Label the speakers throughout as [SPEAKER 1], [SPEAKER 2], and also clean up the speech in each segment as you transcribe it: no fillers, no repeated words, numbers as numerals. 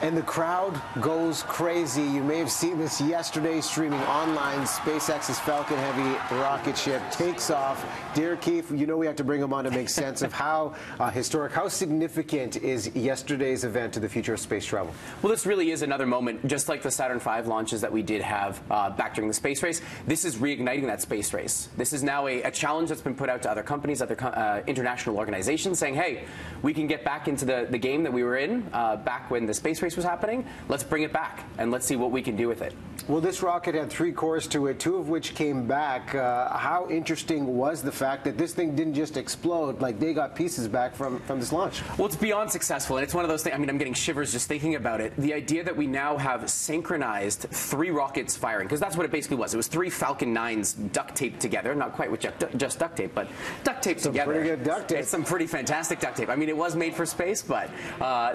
[SPEAKER 1] And the crowd goes crazy. You may have seen this yesterday streaming online. SpaceX's Falcon Heavy rocket ship takes off. Derek Kief, you know we have to bring him on to make sense of how historic, how significant is yesterday's event to the future of space travel?
[SPEAKER 2] Well, this really is another moment, just like the Saturn V launches that we did have back during the space race. This is reigniting that space race. This is now a challenge that's been put out to other companies, other international organizations, saying, hey, we can get back into the game that we were in back when the space race was happening. Let's bring it back and let's see what we can do with it.
[SPEAKER 1] Well, this rocket had 3 cores to it, 2 of which came back. How interesting was the fact that this thing didn't just explode, like they got pieces back from this launch?
[SPEAKER 2] Well, it's beyond successful, and it's one of those things, I mean, I'm getting shivers just thinking about it. The idea that we now have synchronized 3 rockets firing, because that's what it basically was. It was 3 Falcon 9s duct taped together, not quite with just duct tape, but duct taped together.
[SPEAKER 1] Pretty good duct tape.
[SPEAKER 2] It's some pretty fantastic duct tape. I mean, it was made for space, but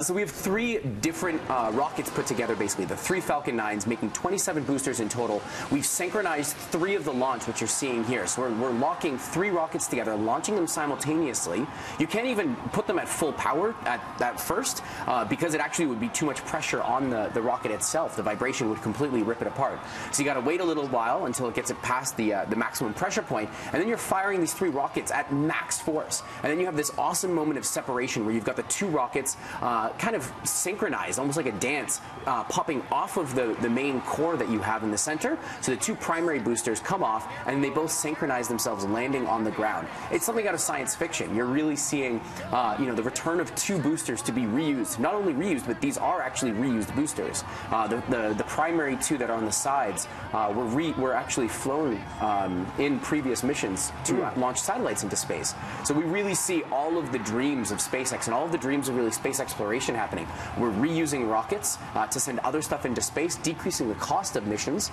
[SPEAKER 2] so we have 3 different rockets put together, basically, the 3 Falcon 9s, making 27 boosters in total. We've synchronized 3 of the launch, which you're seeing here. So we're locking 3 rockets together, launching them simultaneously. You can't even put them at full power at first because it actually would be too much pressure on the rocket itself. The vibration would completely rip it apart. So you got to wait a little while until it gets it past the maximum pressure point, and then you're firing these 3 rockets at max force. And then you have this awesome moment of separation where you've got the 2 rockets kind of synchronized, almost like a dance, popping off of the main core that you have in the center. So the 2 primary boosters come off, and they both synchronize themselves, landing on the ground. It's something out of science fiction. You're really seeing, the return of 2 boosters to be reused. Not only reused, but these are actually reused boosters. The primary 2 that are on the sides were actually flown in previous missions to launch satellites into space. So we really see all of the dreams of SpaceX and all of the dreams of really space exploration happening. We're reusing rockets to send other stuff into space, decreasing the cost of missions,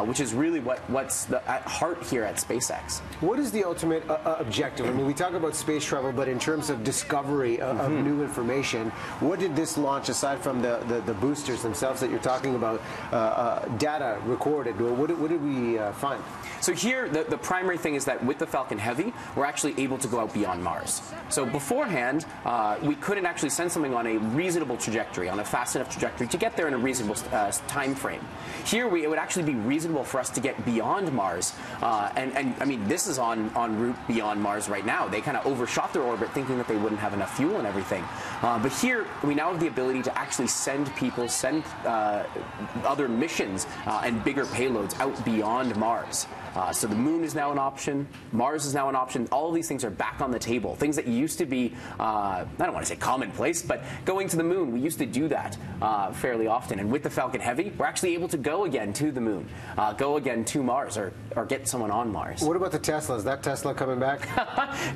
[SPEAKER 2] which is really what's at heart here at SpaceX.
[SPEAKER 1] What is the ultimate objective? I mean, we talk about space travel, but in terms of discovery of new information, what did this launch, aside from the boosters themselves that you're talking about, data recorded? What did we find?
[SPEAKER 2] So here, the primary thing is that with the Falcon Heavy, we're actually able to go out beyond Mars. So beforehand, we couldn't actually send something on a reasonable trajectory, on a fast enough trajectory to get there in a reasonable time frame. Here, it would actually be reasonable for us to get beyond Mars. And I mean, this is en route beyond Mars right now. They kind of overshot their orbit thinking that they wouldn't have enough fuel and everything. But here, we now have the ability to actually send people, send other missions and bigger payloads out beyond Mars. So the moon is now an option. Mars is now an option. All of these things are back on the table. Things that used to be, I don't want to say commonplace, but going to the moon, we used to do that fairly often. And with the Falcon Heavy, we're actually able to go again to the moon, go again to Mars, or get someone on Mars.
[SPEAKER 1] What about the Tesla? Is that Tesla coming back?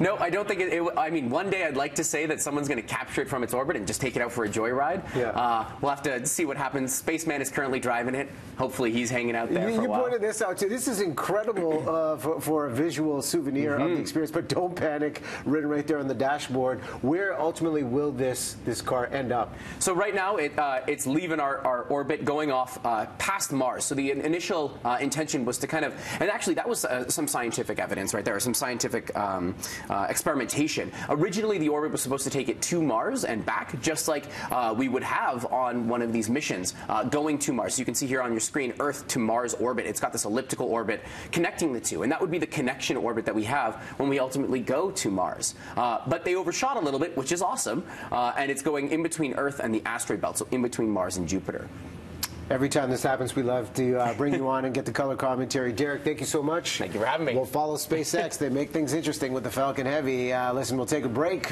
[SPEAKER 2] No, I don't think I mean, one day I'd like to say that someone's going to capture it from its orbit and just take it out for a joyride. Yeah. We'll have to see what happens. Spaceman is currently driving it. Hopefully he's hanging out there for a while.
[SPEAKER 1] You pointed this out, too. This is incredible for a visual souvenir of the experience, but don't panic, written right there on the dashboard. Where ultimately will this car end up?
[SPEAKER 2] So right now it's leaving our orbit, going off past Mars. So the initial intention was to kind of, and actually that was some scientific evidence right there, some scientific experimentation. Originally the orbit was supposed to take it to Mars and back, just like we would have on one of these missions going to Mars. So you can see here on your screen, Earth to Mars orbit. It's got this elliptical orbit connecting the 2, and that would be the connection orbit that we have when we ultimately go to Mars. But they overshot a little bit, which is awesome, and it's going in between Earth and the asteroid belt, so in between Mars and Jupiter.
[SPEAKER 1] Every time this happens, we love to bring you on and get the color commentary. Derek, thank you so much.
[SPEAKER 2] Thank you for having me.
[SPEAKER 1] We'll follow SpaceX. They make things interesting with the Falcon Heavy. Listen, we'll take a break.